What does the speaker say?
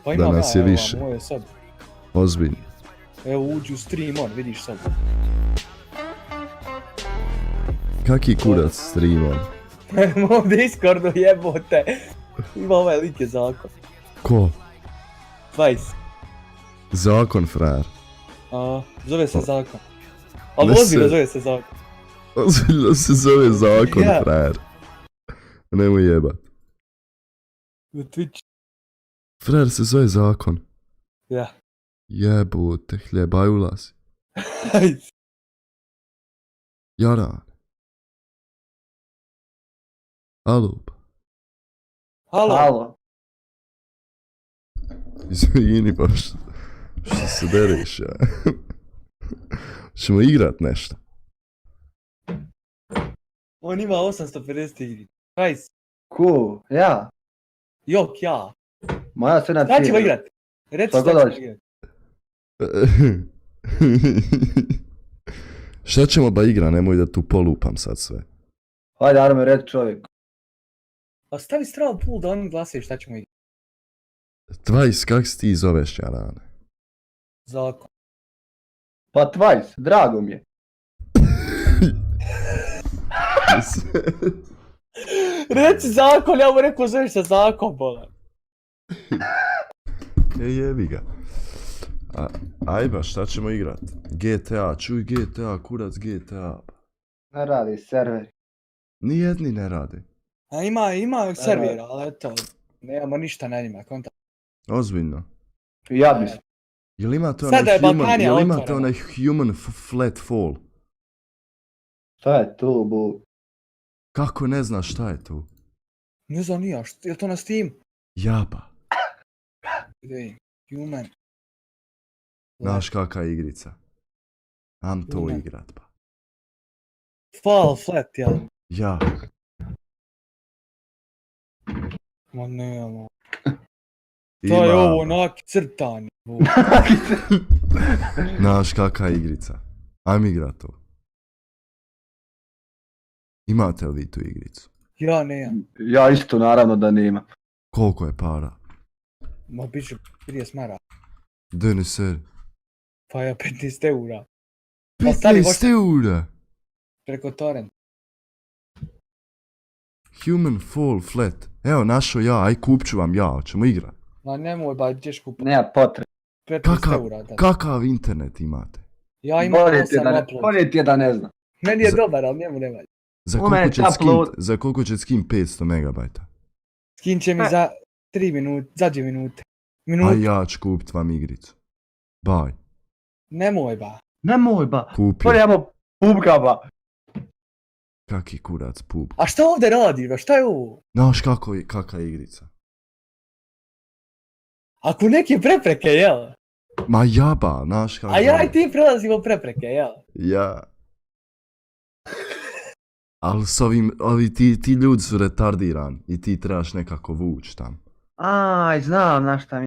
Pa da imam nas ja, je evo više. vam, moje sad. Ozbiljno. Evo uđi u stream on, vidiš sad. Kaki kurac streamon? Mom Discordu jebote. Ima ovaj lik je zakon. Ko? 20. Zakon, frajer. Zove se zakon. Ali Ne ozbiljno se- zove se zakon. Ozbiljno se zove zakon, Ja. frajer. Nemoj jebat. Na Twitch. Frajer se zove zakon. Ja. Jebote, hljeba i ulazi. Jaran. Alo. Halo. Halo. Izvini pa što se dereš, ja. Ćemo igrat nešto. On ima 850 igri. 20. Cool. Ja. Jok, ja. Moja sve na Šta ćemo cilju. igrat? Reci Šta šta god ćemo hoćeš. igrat. Šta ćemo ba igra, nemoj da tu polupam sad sve. Hajde, Arme, red čovjek. A stavi straw pool da oni glasaju šta ćemo igrat. Tvajs, kak si ti zoveš, Jarane? Zakon. Pa Twice, drago mi je. Reci zakon, ja mu rekao zoveš se zakon, bolan. Jebi ga. Ajba, šta ćemo igrat? GTA, čuj GTA, kurac GTA. Ne radi server. Nijedni ne rade. A ima servera, ali eto, nemamo ništa na njima, konta. Ozbiljno. Ja bi. Jel imate Sada je onaj human, Balkanija jel imate otvorena. onaj human flat fall? Šta je tu, bu? Kako ne znaš šta je tu? Ne znam ni ja, je to na Steam? Jaba. Gdje? Human. Znaš kakva je igrica? Am to Human. igrat pa. Fall flat, ja. Ja. Ma nemamo. To je ovo onak crtani. Znaš kakva je igrica? Ajme igrat to. Imate li vi tu igricu? Ja nemam. Ja isto naravno da nema. Koliko je para? Ma bit ću 30 mara. Dene ser. Pa ja 15 eura. Pa stavi 15 eura! preko torrent. Human fall flat. Evo, našo ja, aj kup ću vam ja, hoćemo igrat. Ma nemoj ba, ćeš kupati Nema potrebe. 15 eura. Da. Kakav internet imate? Ja imam Bolje ti je 8 da ne, upload. bolje ti je da ne znam. Meni je Za- dobar, ali njemu ne valja. Za U mene koliko će je skin, upload. za koliko će skin 500 megabajta? Skin će mi za 3 minute, za 2 minute. A Minute. ja ću kupit vam igricu. Bye. Nemoj ba. Nemoj ba. Kupi. Bolje imamo pubka ba. Kaki kurac pub. A šta ovdje radiš ba, šta je ovo? Znaš kakva je igrica? Ako neke prepreke, jel? Ma jaba, znaš kakva A ja je. i ti prelazimo prepreke, jel? Ja. Ali s ovi ti ljudi su retardirani i ti trebaš nekako vuć tam. Aj, znam na šta mi.